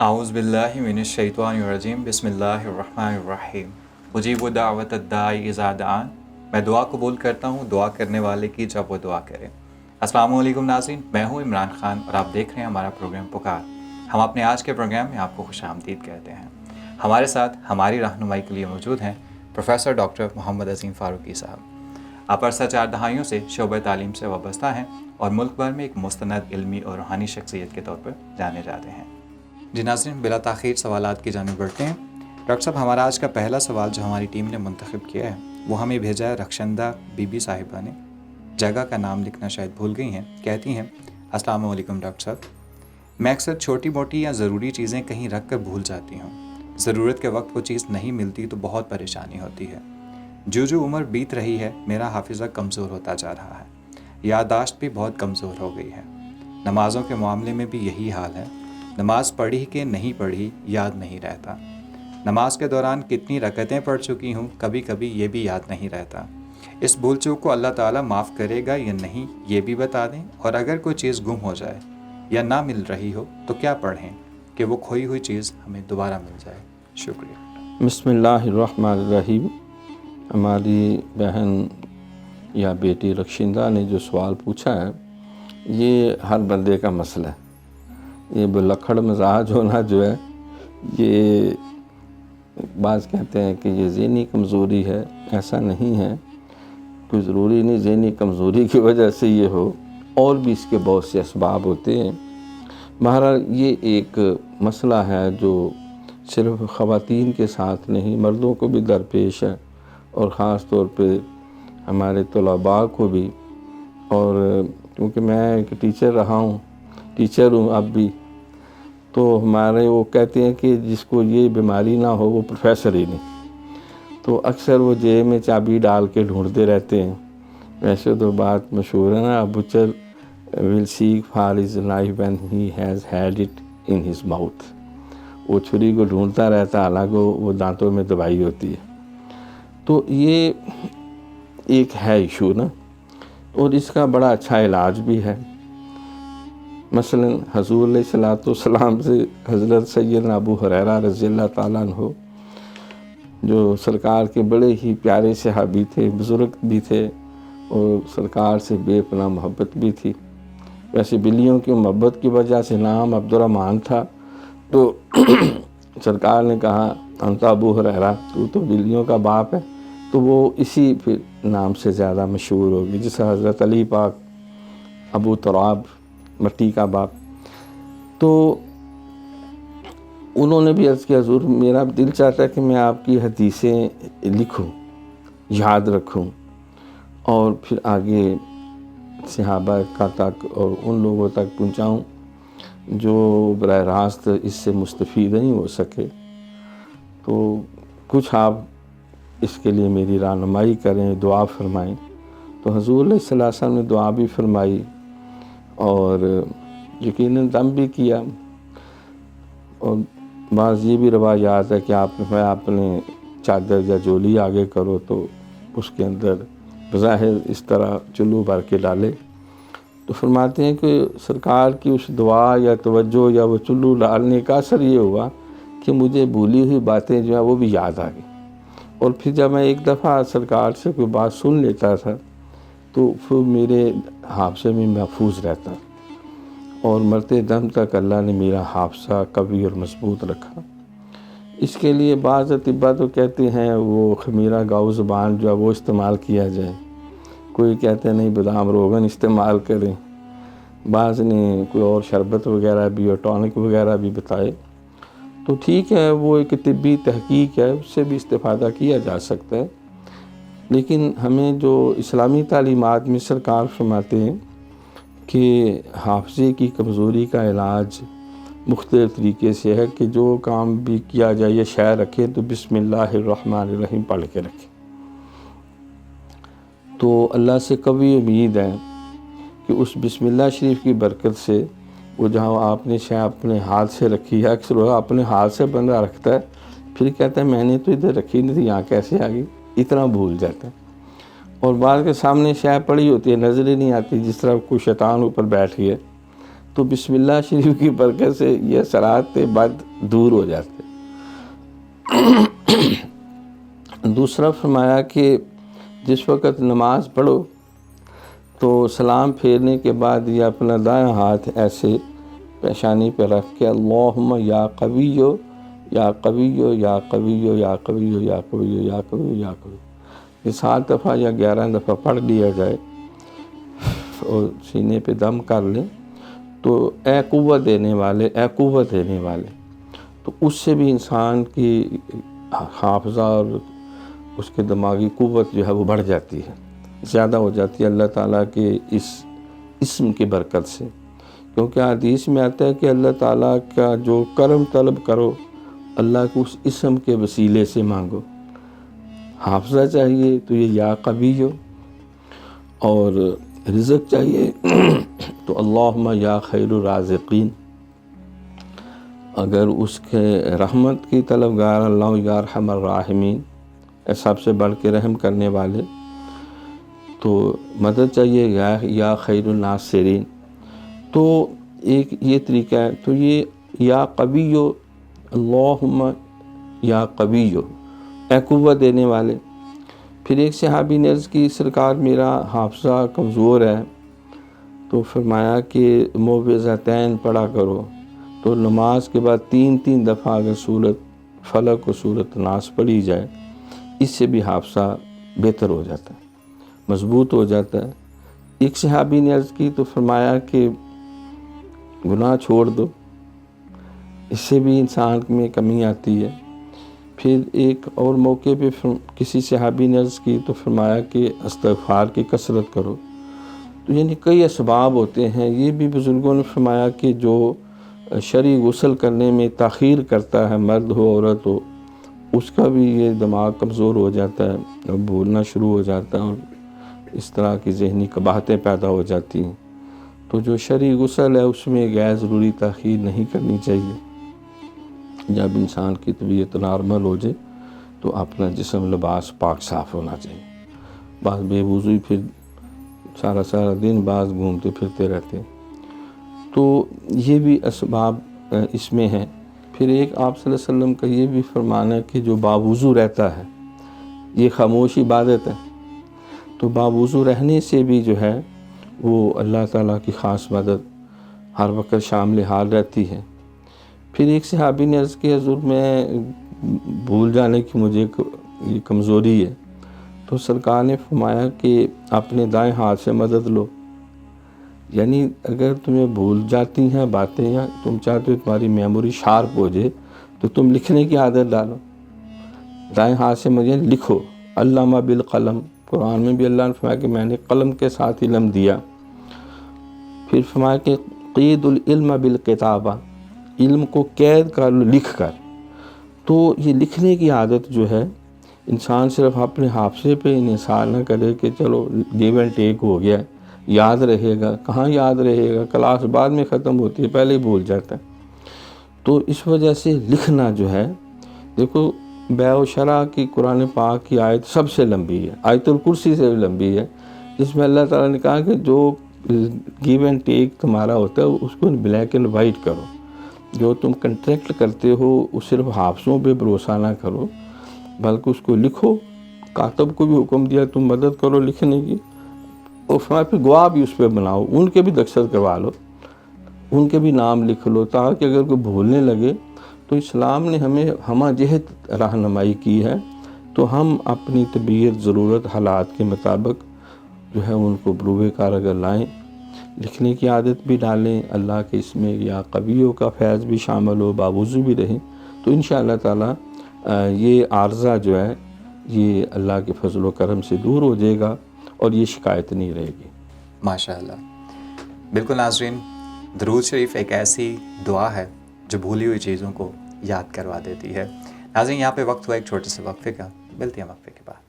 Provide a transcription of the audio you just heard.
اعوذ باللہ من الشیطان الرجیم بسم اللہ الرحمن الرحیم اجیب دعوت الداعی اذا دعان، میں دعا قبول کرتا ہوں دعا کرنے والے کی جب وہ دعا کرے۔ السلام علیکم ناظرین، میں ہوں عمران خان اور آپ دیکھ رہے ہیں ہمارا پروگرام پکار۔ ہم اپنے آج کے پروگرام میں آپ کو خوش آمدید کہتے ہیں۔ ہمارے ساتھ ہماری رہنمائی کے لیے موجود ہیں پروفیسر ڈاکٹر محمد عظیم فاروقی صاحب۔ آپ عرصہ 4 دہائیوں سے شعبہ تعلیم سے وابستہ ہیں اور ملک بھر میں ایک مستند علمی اور روحانی شخصیت کے طور پر جانے جاتے ہیں۔ جی ناظرین، بلا تاخیر سوالات کی جانب بڑھتے ہیں۔ ڈاکٹر صاحب، ہمارا آج کا پہلا سوال جو ہماری ٹیم نے منتخب کیا ہے وہ ہمیں بھیجا ہے رخشندہ بی بی صاحبہ نے۔ جگہ کا نام لکھنا شاید بھول گئی ہیں۔ کہتی ہیں، السلام علیکم ڈاکٹر صاحب، میں اکثر چھوٹی موٹی یا ضروری چیزیں کہیں رکھ کر بھول جاتی ہوں۔ ضرورت کے وقت وہ چیز نہیں ملتی تو بہت پریشانی ہوتی ہے۔ جو عمر بیت رہی ہے میرا حافظہ کمزور ہوتا جا رہا ہے، یادداشت بھی بہت کمزور ہو گئی ہے۔ نمازوں کے معاملے میں بھی یہی حال ہے، نماز پڑھی کہ نہیں پڑھی یاد نہیں رہتا۔ نماز کے دوران کتنی رکعتیں پڑھ چکی ہوں کبھی کبھی یہ بھی یاد نہیں رہتا۔ اس بھول چوک کو اللہ تعالیٰ معاف کرے گا یا نہیں یہ بھی بتا دیں، اور اگر کوئی چیز گم ہو جائے یا نہ مل رہی ہو تو کیا پڑھیں کہ وہ کھوئی ہوئی چیز ہمیں دوبارہ مل جائے؟ شکریہ۔ بسم اللہ الرحمن الرحیم۔ ہماری بہن یا بیٹی رخشندہ نے جو سوال پوچھا ہے یہ ہر بندے کا مسئلہ ہے۔ یہ بلکھڑ مزاج ہونا جو ہے، یہ بعض کہتے ہیں کہ یہ ذہنی کمزوری ہے، ایسا نہیں ہے، کوئی ضروری نہیں ذہنی کمزوری کی وجہ سے یہ ہو، اور بھی اس کے بہت سے اسباب ہوتے ہیں۔ بہرحال یہ ایک مسئلہ ہے جو صرف خواتین کے ساتھ نہیں مردوں کو بھی درپیش ہے، اور خاص طور پہ ہمارے طلباء کو بھی۔ اور کیونکہ میں ایک ٹیچر ہوں اب بھی، تو ہمارے وہ کہتے ہیں کہ جس کو یہ بیماری نہ ہو وہ پروفیسر ہی نہیں، تو اکثر وہ جیب میں چابی ڈال کے ڈھونڈتے رہتے ہیں۔ ویسے تو بات مشہور ہے نا، Butcher will seek for his life when he has had it in his mouth۔ وہ چھری کو ڈھونڈتا رہتا حالانکہ وہ دانتوں میں دبائی ہوتی ہے۔ تو یہ ایک ہے ایشو نا، اور اس کا بڑا اچھا علاج بھی ہے۔ مثلا حضور علیہ السلام سے حضرت سیدنا ابو ہریرہ رضی اللہ تعالیٰ عنہ، جو سرکار کے بڑے ہی پیارے صحابی تھے، بزرگ بھی تھے، اور سرکار سے بے پناہ محبت بھی تھی۔ ویسے بلیوں کی محبت کی وجہ سے نام عبد الرحمن تھا، تو سرکار نے کہا انت ابو ہریرہ، تو بلیوں کا باپ ہے، تو وہ اسی پھر نام سے زیادہ مشہور ہوگی، جیسے حضرت علی پاک ابو تراب، مٹی کا باپ۔ تو انہوں نے بھی عرض کیا حضور میرا دل چاہتا ہے کہ میں آپ کی حدیثیں لکھوں، یاد رکھوں، اور پھر آگے صحابہ کا تک اور ان لوگوں تک پہنچاؤں جو براہ راست اس سے مستفید نہیں ہو سکے۔ تو کچھ آپ اس کے لیے میری رہنمائی کریں، دعا فرمائیں۔ تو حضور علیہ السلام نے دعا بھی فرمائی اور یقیناً دم بھی کیا۔ اور بعض یہ بھی روایات ہے کہ آپ اپنے چادر یا جولی آگے کرو تو اس کے اندر بظاہر اس طرح چلو بھر کے ڈالے، تو فرماتے ہیں کہ سرکار کی اس دعا یا توجہ یا وہ چلو ڈالنے کا اثر یہ ہوا کہ مجھے بھولی ہوئی باتیں جو ہیں وہ بھی یاد آ گئی، اور پھر جب میں ایک دفعہ سرکار سے کوئی بات سن لیتا تھا تو پھر میرے حافظے میں محفوظ رہتا، اور مرتے دم تک اللہ نے میرا حافظہ قوی اور مضبوط رکھا۔ اس کے لیے بعض اطباء تو کہتے ہیں وہ خمیرہ گاؤ زبان جو ہے وہ استعمال کیا جائے، کوئی کہتے ہیں نہیں بادام روغن استعمال کریں، بعض نے کوئی اور شربت وغیرہ بھی اور ٹونک وغیرہ بھی بتائے۔ تو ٹھیک ہے، وہ ایک طبی تحقیق ہے، اس سے بھی استفادہ کیا جا سکتا ہے، لیکن ہمیں جو اسلامی تعلیمات میں سرکار فرماتے ہیں کہ حافظے کی کمزوری کا علاج مختلف طریقے سے ہے کہ جو کام بھی کیا جائے یا شے رکھے تو بسم اللہ الرحمن الرحیم پڑھ کے رکھے۔ تو اللہ سے قوی امید ہے کہ اس بسم اللہ شریف کی برکت سے وہ جہاں آپ نے شے اپنے ہاتھ سے رکھی ہے، اکثر وہ اپنے ہاتھ سے بندہ رکھتا ہے پھر کہتا ہے میں نے تو ادھر رکھی نہیں تھی، یہاں کیسے آ گئی، اتنا بھول جاتا ہے۔ اور بعض کے سامنے شے پڑی ہوتی ہے نظر ہی نہیں آتی، جس طرح کوئی شیطان اوپر بیٹھ گیا تو بسم اللہ شریف کی برکت سے یہ اثرات بد دور ہو جاتے۔ دوسرا فرمایا کہ جس وقت نماز پڑھو تو سلام پھیرنے کے بعد یہ اپنا دائیں ہاتھ ایسے پیشانی پہ رکھ کے اللہم یا قویو یا قویو یا قویو یا قویو یا قویو یا قویو یا قویو، یہ 7 دفعہ یا 11 دفعہ پڑھ لیا جائے اور سینے پہ دم کر لیں تو اے قوت دینے والے، اے قوت دینے والے، تو اس سے بھی انسان کی حافظہ اور اس کے دماغی قوت جو ہے وہ بڑھ جاتی ہے، زیادہ ہو جاتی ہے اللہ تعالیٰ کے اس اسم کی برکت سے۔ کیونکہ حدیث میں آتا ہے کہ اللہ تعالیٰ کا جو کرم طلب کرو اللہ کو اس اسم کے وسیلے سے مانگو۔ حافظہ چاہیے تو یہ یا قوی ہو، اور رزق چاہیے تو اللہم یا خیر الرازقین، اگر اس کے رحمت کی طلبگار اللہ یا ارحم الراحمین، سب سے بڑھ کے رحم کرنے والے، تو مدد چاہیے یا خیر الناصرین۔ تو ایک یہ طریقہ ہے، تو یہ یا قویو، اللہم یا قویو، اے قوت دینے والے۔ پھر ایک صحابی نے عرض کی سرکار میرا حافظہ کمزور ہے، تو فرمایا کہ معوذتین پڑھا کرو، تو نماز کے بعد 3 دفعہ اگر سورت فلق و سورت ناس پڑھی جائے اس سے بھی حافظہ بہتر ہو جاتا ہے، مضبوط ہو جاتا ہے۔ ایک صحابی نے عرض کی تو فرمایا کہ گناہ چھوڑ دو، اس سے بھی انسان میں کمی آتی ہے۔ پھر ایک اور موقع پہ کسی صحابی نے عرض کی تو فرمایا کہ استغفار کی کثرت کرو۔ تو یعنی کئی اسباب ہوتے ہیں۔ یہ بھی بزرگوں نے فرمایا کہ جو شرعی غسل کرنے میں تاخیر کرتا ہے، مرد ہو عورت ہو، اس کا بھی یہ دماغ کمزور ہو جاتا ہے اور بھولنا شروع ہو جاتا ہے اور اس طرح کی ذہنی قباحتیں پیدا ہو جاتی ہیں۔ تو جو شرعی غسل ہے اس میں غیر ضروری تاخیر نہیں کرنی چاہیے۔ جب انسان کی طبیعت نارمل ہو جائے تو اپنا جسم لباس پاک صاف ہونا چاہیے۔ بعض بے وضوئی پھر سارا دن بعض گھومتے پھرتے رہتے، تو یہ بھی اسباب اس میں ہیں۔ پھر ایک آپ صلی اللہ علیہ وسلم کا یہ بھی فرمانا ہے کہ جو باوضو رہتا ہے یہ خاموش عبادت ہے، تو باوضو رہنے سے بھی جو ہے وہ اللہ تعالیٰ کی خاص مدد ہر وقت شامل حال رہتی ہے۔ پھر ایک صحابی نے عرض کی حضور میں بھول جانے کی مجھے یہ کمزوری ہے، تو سرکار نے فرمایا کہ اپنے دائیں ہاتھ سے مدد لو، یعنی اگر تمہیں بھول جاتی ہیں باتیں یا تم چاہتے ہو تمہاری میموری شارپ ہو جائے تو تم لکھنے کی عادت ڈالو، دائیں ہاتھ سے مجھے لکھو۔ علامہ بالقلم، قرآن میں بھی اللہ نے فرمایا کہ میں نے قلم کے ساتھ علم دیا۔ پھر فرمایا کہ قید العلم بالکتابہ، علم کو قید کر لو لکھ کر۔ تو یہ لکھنے کی عادت جو ہے انسان صرف اپنے حافظے پہ انحصار نہ کرے کہ چلو گیو اینڈ ٹیک ہو گیا، یاد رہے گا، کہاں یاد رہے گا، کلاس بعد میں ختم ہوتی ہے، پہلے ہی بھول جاتا ہے۔ تو اس وجہ سے لکھنا جو ہے، دیکھو بیع و شرع کی قرآن پاک کی آیت سب سے لمبی ہے، آیت الکرسی سے بھی لمبی ہے، جس میں اللہ تعالیٰ نے کہا کہ جو گیو اینڈ ٹیک تمہارا ہوتا ہے اس کو بلیک اینڈ وائٹ کرو، جو تم کنٹریکٹ کرتے ہو اس صرف حافظوں پہ بھروسہ نہ کرو بلکہ اس کو لکھو۔ کاتب کو بھی حکم دیا تم مدد کرو لکھنے کی، اور پھر گواہ بھی اس پہ بناؤ، ان کے بھی دستخط کروا لو، ان کے بھی نام لکھ لو، تاکہ اگر کوئی بھولنے لگے تو اسلام نے ہمیں ہمہ جہت رہنمائی کی ہے، تو ہم اپنی طبیعت ضرورت حالات کے مطابق جو ہے ان کو بروئے کار اگر لائیں، لکھنے کی عادت بھی ڈالیں، اللہ کے اس میں یا قویوں کا فیض بھی شامل ہو، باوضو بھی رہیں، تو انشاءاللہ تعالی یہ عارضہ جو ہے یہ اللہ کے فضل و کرم سے دور ہو جائے گا اور یہ شکایت نہیں رہے گی۔ ماشاءاللہ، بالکل ناظرین، درود شریف ایک ایسی دعا ہے جو بھولی ہوئی چیزوں کو یاد کروا دیتی ہے۔ ناظرین، یہاں پہ وقت ہوا ایک چھوٹے سے وقفے کا، ملتے ہیں وقفے کے بعد۔